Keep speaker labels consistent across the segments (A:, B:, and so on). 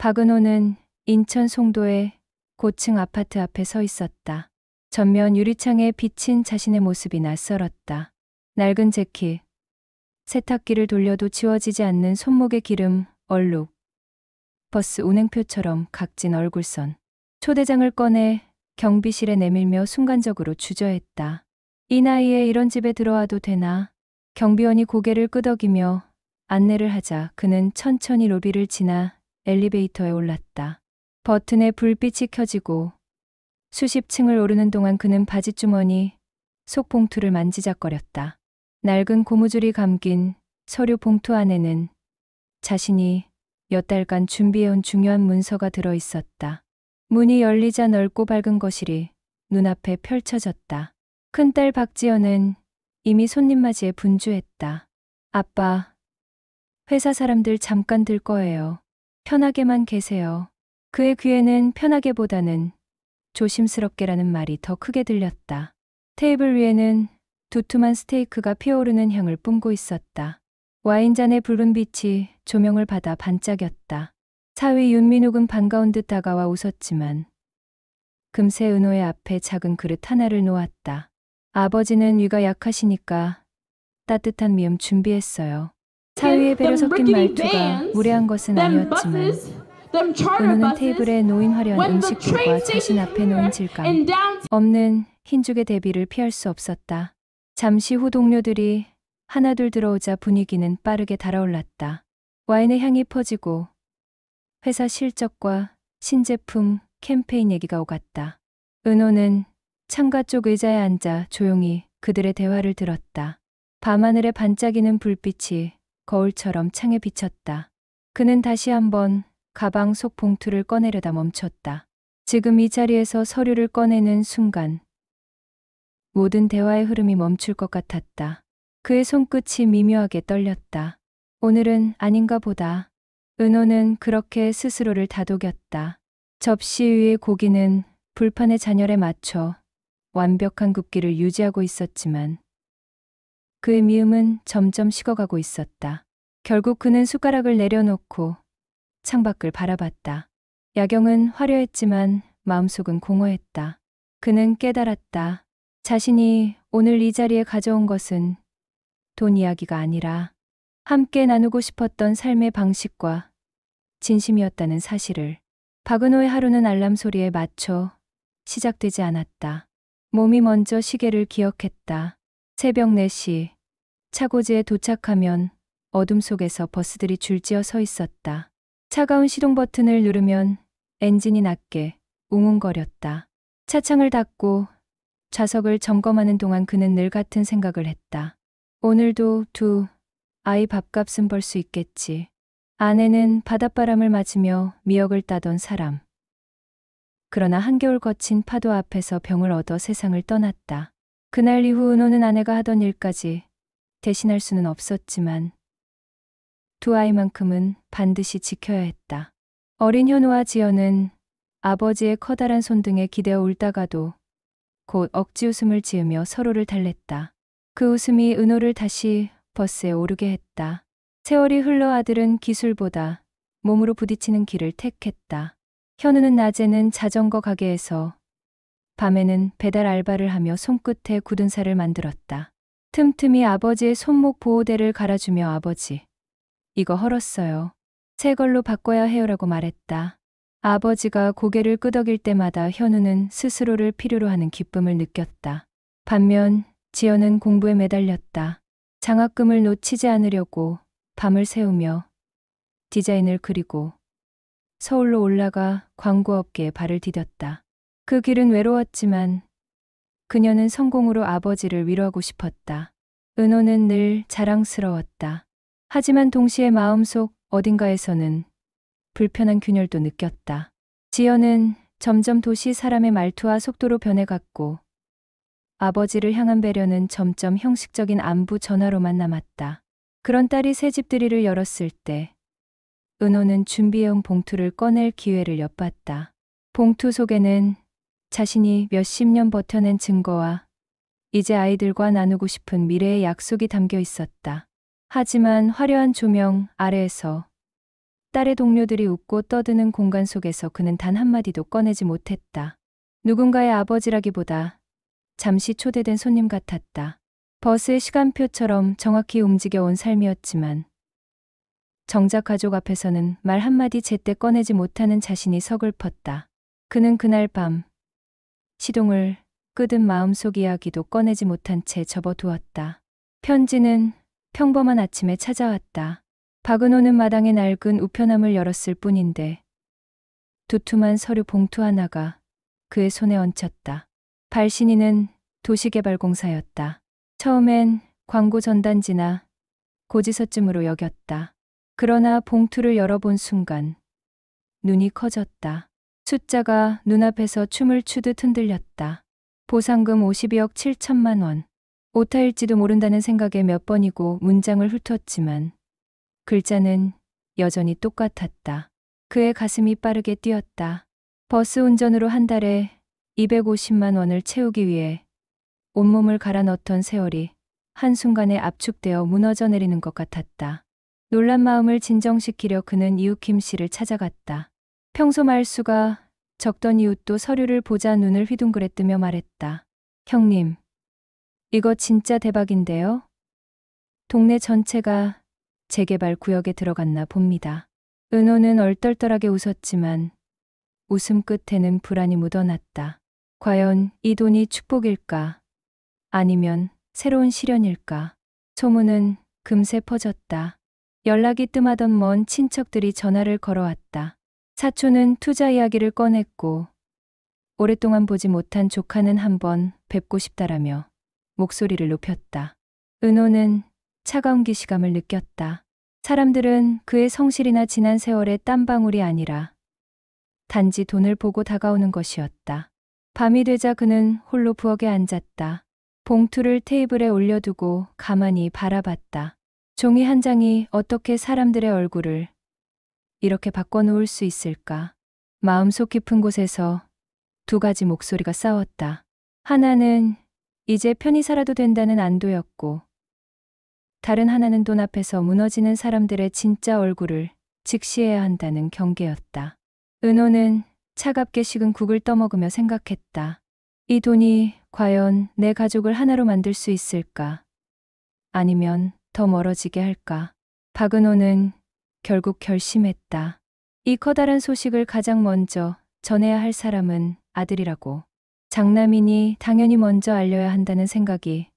A: 박은호는 인천 송도의 고층 아파트 앞에 서 있었다. 전면 유리창에 비친 자신의 모습이 낯설었다. 낡은 재킷, 세탁기를 돌려도 지워지지 않는 손목의 기름, 얼룩, 버스 운행표처럼 각진 얼굴선. 초대장을 꺼내 경비실에 내밀며 순간적으로 주저했다. 이 나이에 이런 집에 들어와도 되나? 경비원이 고개를 끄덕이며 안내를 하자 그는 천천히 로비를 지나 엘리베이터에 올랐다. 버튼에 불빛이 켜지고 수십 층을 오르는 동안 그는 바지주머니 속 봉투를 만지작거렸다. 낡은 고무줄이 감긴 서류 봉투 안에는 자신이 몇 달간 준비해온 중요한 문서가 들어 있었다. 문이 열리자 넓고 밝은 거실이 눈앞에 펼쳐졌다. 큰딸 박지연은 이미 손님 맞이에 분주했다. 아빠, 회사 사람들 잠깐 들 거예요. 편하게만 계세요. 그의 귀에는 편하게보다는 조심스럽게라는 말이 더 크게 들렸다. 테이블 위에는 두툼한 스테이크가 피어오르는 향을 뿜고 있었다. 와인잔의 붉은 빛이 조명을 받아 반짝였다. 사위 윤민욱은 반가운 듯 다가와 웃었지만 금세 은호의 앞에 작은 그릇 하나를 놓았다. 아버지는 위가 약하시니까 따뜻한 미음 준비했어요. 사위의 배려 섞인 말투가 무례한 것은 아니었지만 은호는 테이블에 놓인 화려한 음식들과 자신 앞에 놓인 질감 없는 흰죽의 대비를 피할 수 없었다. 잠시 후 동료들이 하나둘 들어오자 분위기는 빠르게 달아올랐다. 와인의 향이 퍼지고 회사 실적과 신제품 캠페인 얘기가 오갔다. 은호는 창가 쪽 의자에 앉아 조용히 그들의 대화를 들었다. 밤하늘에 반짝이는 불빛이 거울처럼 창에 비쳤다. 그는 다시 한번 가방 속 봉투를 꺼내려다 멈췄다. 지금 이 자리에서 서류를 꺼내는 순간 모든 대화의 흐름이 멈출 것 같았다. 그의 손끝이 미묘하게 떨렸다. 오늘은 아닌가 보다. 은호는 그렇게 스스로를 다독였다. 접시 위의 고기는 불판의 잔열에 맞춰 완벽한 굽기를 유지하고 있었지만 그의 미움은 점점 식어가고 있었다. 결국 그는 숟가락을 내려놓고 창밖을 바라봤다. 야경은 화려했지만 마음속은 공허했다. 그는 깨달았다. 자신이 오늘 이 자리에 가져온 것은 돈 이야기가 아니라 함께 나누고 싶었던 삶의 방식과 진심이었다는 사실을. 박은호의 하루는 알람 소리에 맞춰 시작되지 않았다. 몸이 먼저 시계를 기억했다. 새벽 4시, 차고지에 도착하면 어둠 속에서 버스들이 줄지어 서 있었다. 차가운 시동 버튼을 누르면 엔진이 낮게 웅웅거렸다. 차창을 닫고 좌석을 점검하는 동안 그는 늘 같은 생각을 했다. 오늘도 두 아이 밥값은 벌 수 있겠지. 아내는 바닷바람을 맞으며 미역을 따던 사람. 그러나 한겨울 거친 파도 앞에서 병을 얻어 세상을 떠났다. 그날 이후 은호는 아내가 하던 일까지 대신할 수는 없었지만 두 아이만큼은 반드시 지켜야 했다. 어린 현우와 지연은 아버지의 커다란 손등에 기대어 울다가도 곧 억지 웃음을 지으며 서로를 달랬다. 그 웃음이 은호를 다시 버스에 오르게 했다. 세월이 흘러 아들은 기술보다 몸으로 부딪히는 길을 택했다. 현우는 낮에는 자전거 가게에서 밤에는 배달 알바를 하며 손끝에 굳은 살을 만들었다. 틈틈이 아버지의 손목 보호대를 갈아주며 아버지, 이거 헐었어요. 새 걸로 바꿔야 해요라고 말했다. 아버지가 고개를 끄덕일 때마다 현우는 스스로를 필요로 하는 기쁨을 느꼈다. 반면 지연은 공부에 매달렸다. 장학금을 놓치지 않으려고 밤을 새우며 디자인을 그리고 서울로 올라가 광고업계에 발을 디뎠다. 그 길은 외로웠지만 그녀는 성공으로 아버지를 위로하고 싶었다. 은호는 늘 자랑스러웠다. 하지만 동시에 마음속 어딘가에서는 불편한 균열도 느꼈다. 지연은 점점 도시 사람의 말투와 속도로 변해갔고 아버지를 향한 배려는 점점 형식적인 안부 전화로만 남았다. 그런 딸이 새집들이를 열었을 때 은호는 준비해온 봉투를 꺼낼 기회를 엿봤다. 봉투 속에는 자신이 몇십 년 버텨낸 증거와 이제 아이들과 나누고 싶은 미래의 약속이 담겨 있었다. 하지만 화려한 조명 아래에서 딸의 동료들이 웃고 떠드는 공간 속에서 그는 단 한마디도 꺼내지 못했다. 누군가의 아버지라기보다 잠시 초대된 손님 같았다. 버스의 시간표처럼 정확히 움직여온 삶이었지만 정작 가족 앞에서는 말 한마디 제때 꺼내지 못하는 자신이 서글펐다. 그는 그날 밤 시동을 끄든 마음속 이야기도 꺼내지 못한 채 접어두었다. 편지는 평범한 아침에 찾아왔다. 박은호는 마당에 낡은 우편함을 열었을 뿐인데 두툼한 서류 봉투 하나가 그의 손에 얹혔다. 발신인은 도시개발공사였다. 처음엔 광고 전단지나 고지서쯤으로 여겼다. 그러나 봉투를 열어본 순간 눈이 커졌다. 숫자가 눈앞에서 춤을 추듯 흔들렸다. 보상금 52억 7천만 원. 오타일지도 모른다는 생각에 몇 번이고 문장을 훑었지만 글자는 여전히 똑같았다. 그의 가슴이 빠르게 뛰었다. 버스 운전으로 한 달에 250만 원을 채우기 위해 온몸을 갈아 넣던 세월이 한순간에 압축되어 무너져 내리는 것 같았다. 놀란 마음을 진정시키려 그는 이웃 김 씨를 찾아갔다. 평소 말수가 적던 이웃도 서류를 보자 눈을 휘둥그레뜨며 말했다. 형님, 이거 진짜 대박인데요? 동네 전체가 재개발 구역에 들어갔나 봅니다. 은호는 얼떨떨하게 웃었지만 웃음 끝에는 불안이 묻어났다. 과연 이 돈이 축복일까? 아니면 새로운 시련일까? 소문은 금세 퍼졌다. 연락이 뜸하던 먼 친척들이 전화를 걸어왔다. 사촌은 투자 이야기를 꺼냈고 오랫동안 보지 못한 조카는 한번 뵙고 싶다라며 목소리를 높였다. 은호는 차가운 기시감을 느꼈다. 사람들은 그의 성실이나 지난 세월의 땀방울이 아니라 단지 돈을 보고 다가오는 것이었다. 밤이 되자 그는 홀로 부엌에 앉았다. 봉투를 테이블에 올려두고 가만히 바라봤다. 종이 한 장이 어떻게 사람들의 얼굴을 이렇게 바꿔놓을 수 있을까? 마음속 깊은 곳에서 두 가지 목소리가 싸웠다. 하나는 이제 편히 살아도 된다는 안도였고 다른 하나는 돈 앞에서 무너지는 사람들의 진짜 얼굴을 직시해야 한다는 경계였다. 은호는 차갑게 식은 국을 떠먹으며 생각했다. 이 돈이 과연 내 가족을 하나로 만들 수 있을까? 아니면 더 멀어지게 할까? 박은호는 결국 결심했다. 이 커다란 소식을 가장 먼저 전해야 할 사람은 아들이라고. 장남이니 당연히 먼저 알려야 한다는 생각이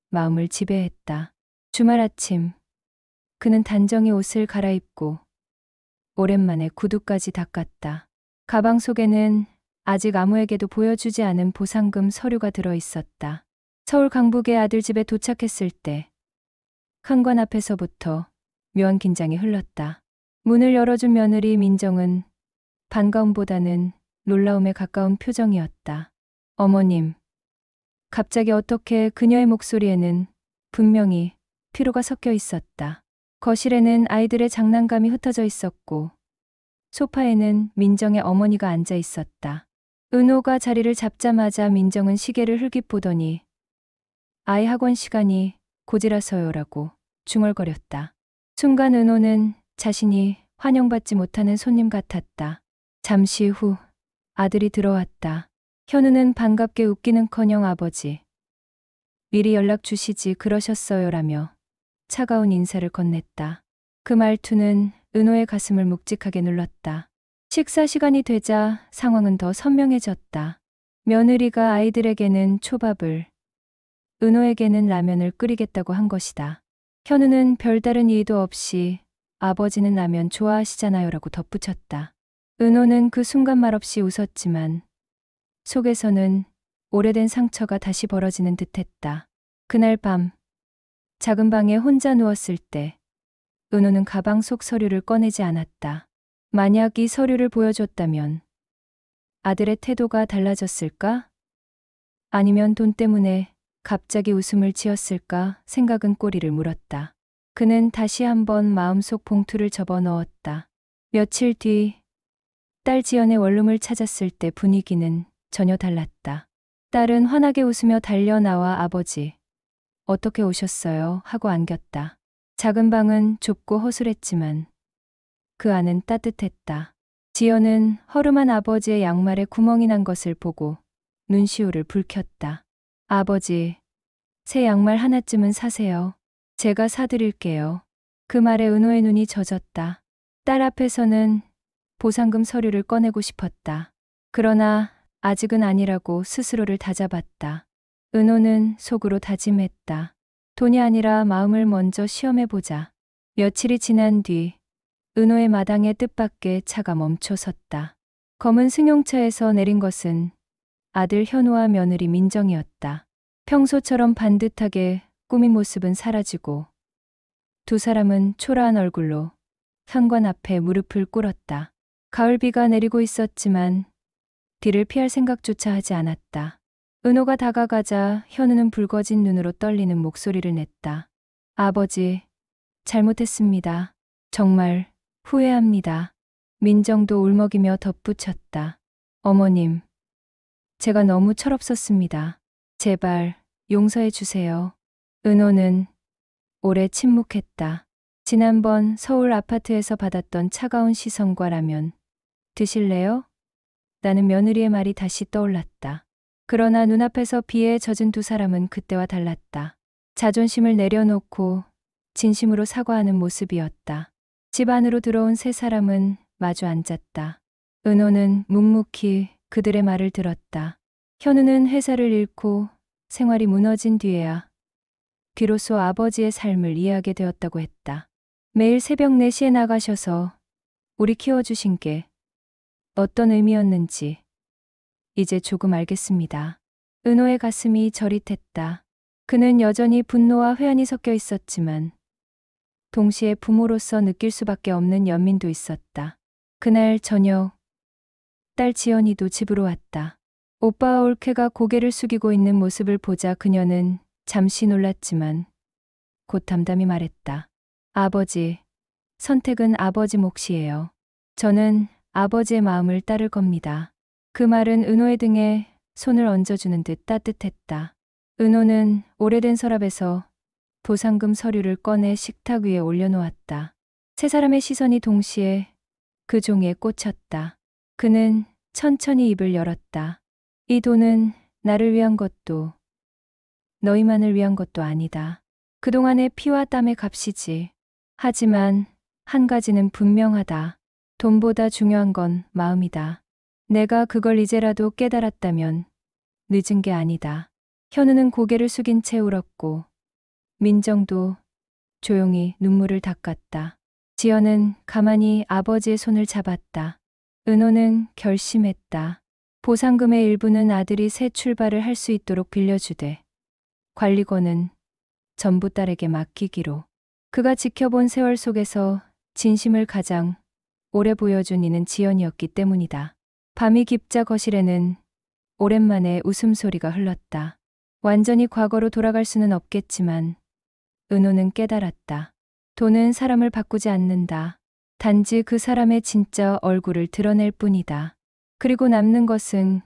A: 마음을 지배했다. 주말 아침, 그는 단정히 옷을 갈아입고 오랜만에 구두까지 닦았다. 가방 속에는 아직 아무에게도 보여주지 않은 보상금 서류가 들어 있었다. 서울 강북의 아들 집에 도착했을 때 현관 앞에서부터 묘한 긴장이 흘렀다. 문을 열어준 며느리 민정은 반가움보다는 놀라움에 가까운 표정이었다. 어머님, 갑자기 어떻게 그녀의 목소리에는 분명히 피로가 섞여 있었다. 거실에는 아이들의 장난감이 흩어져 있었고 소파에는 민정의 어머니가 앉아 있었다. 은호가 자리를 잡자마자 민정은 시계를 흘깃 보더니 아이 학원 시간이 곧이라서요라고 중얼거렸다. 순간 은호는 자신이 환영받지 못하는 손님 같았다. 잠시 후 아들이 들어왔다. 현우는 반갑게 웃기는커녕 아버지, 미리 연락 주시지 그러셨어요라며 차가운 인사를 건넸다. 그 말투는 은호의 가슴을 묵직하게 눌렀다. 식사 시간이 되자 상황은 더 선명해졌다. 며느리가 아이들에게는 초밥을, 은호에게는 라면을 끓이겠다고 한 것이다. 현우는 별다른 이의도 없이 아버지는 라면 좋아하시잖아요라고 덧붙였다. 은호는 그 순간 말없이 웃었지만 속에서는 오래된 상처가 다시 벌어지는 듯했다. 그날 밤 작은 방에 혼자 누웠을 때 은호는 가방 속 서류를 꺼내지 않았다. 만약 이 서류를 보여줬다면 아들의 태도가 달라졌을까? 아니면 돈 때문에 갑자기 웃음을 지었을까 생각은 꼬리를 물었다. 그는 다시 한번 마음속 봉투를 접어 넣었다. 며칠 뒤 딸 지연의 원룸을 찾았을 때 분위기는 전혀 달랐다. 딸은 환하게 웃으며 달려나와 아버지, 어떻게 오셨어요? 하고 안겼다. 작은 방은 좁고 허술했지만 그 안은 따뜻했다. 지연은 허름한 아버지의 양말에 구멍이 난 것을 보고 눈시울을 붉혔다. 아버지, 새 양말 하나쯤은 사세요. 제가 사드릴게요. 그 말에 은호의 눈이 젖었다. 딸 앞에서는 보상금 서류를 꺼내고 싶었다. 그러나 아직은 아니라고 스스로를 다잡았다. 은호는 속으로 다짐했다. 돈이 아니라 마음을 먼저 시험해보자. 며칠이 지난 뒤 은호의 마당에 뜻밖의 차가 멈춰섰다. 검은 승용차에서 내린 것은 아들 현우와 며느리 민정이었다. 평소처럼 반듯하게 꾸민 모습은 사라지고 두 사람은 초라한 얼굴로 현관 앞에 무릎을 꿇었다. 가을비가 내리고 있었지만 뒤를 피할 생각조차 하지 않았다. 은호가 다가가자 현우는 붉어진 눈으로 떨리는 목소리를 냈다. 아버지, 잘못했습니다. 정말 후회합니다. 민정도 울먹이며 덧붙였다. 어머님, 제가 너무 철없었습니다. 제발 용서해 주세요. 은호는 오래 침묵했다. 지난번 서울 아파트에서 받았던 차가운 시선과 라면 드실래요? 나는 며느리의 말이 다시 떠올랐다. 그러나 눈앞에서 비에 젖은 두 사람은 그때와 달랐다. 자존심을 내려놓고 진심으로 사과하는 모습이었다. 집 안으로 들어온 세 사람은 마주 앉았다. 은호는 묵묵히 그들의 말을 들었다. 현우는 회사를 잃고 생활이 무너진 뒤에야 비로소 아버지의 삶을 이해하게 되었다고 했다. 매일 새벽 4시에 나가셔서 우리 키워주신 게 어떤 의미였는지 이제 조금 알겠습니다. 은호의 가슴이 저릿했다. 그는 여전히 분노와 회한이 섞여 있었지만 동시에 부모로서 느낄 수밖에 없는 연민도 있었다. 그날 저녁 딸 지연이도 집으로 왔다. 오빠와 올케가 고개를 숙이고 있는 모습을 보자 그녀는 잠시 놀랐지만 곧 담담히 말했다. 아버지, 선택은 아버지 몫이에요. 저는 아버지의 마음을 따를 겁니다. 그 말은 은호의 등에 손을 얹어주는 듯 따뜻했다. 은호는 오래된 서랍에서 보상금 서류를 꺼내 식탁 위에 올려놓았다. 세 사람의 시선이 동시에 그 종이에 꽂혔다. 그는 천천히 입을 열었다. 이 돈은 나를 위한 것도 너희만을 위한 것도 아니다. 그동안의 피와 땀의 값이지. 하지만 한 가지는 분명하다. 돈보다 중요한 건 마음이다. 내가 그걸 이제라도 깨달았다면 늦은 게 아니다. 현우는 고개를 숙인 채 울었고 민정도 조용히 눈물을 닦았다. 지연은 가만히 아버지의 손을 잡았다. 은호는 결심했다. 보상금의 일부는 아들이 새 출발을 할 수 있도록 빌려주되 관리권은 전부 딸에게 맡기기로. 그가 지켜본 세월 속에서 진심을 가장 오래 보여준 이는 지연이었기 때문이다. 밤이 깊자 거실에는 오랜만에 웃음소리가 흘렀다. 완전히 과거로 돌아갈 수는 없겠지만 은호는 깨달았다. 돈은 사람을 바꾸지 않는다. 단지 그 사람의 진짜 얼굴을 드러낼 뿐이다. 그리고 남는 것은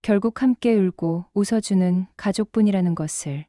A: 결국 함께 울고 웃어주는 가족뿐이라는 것을.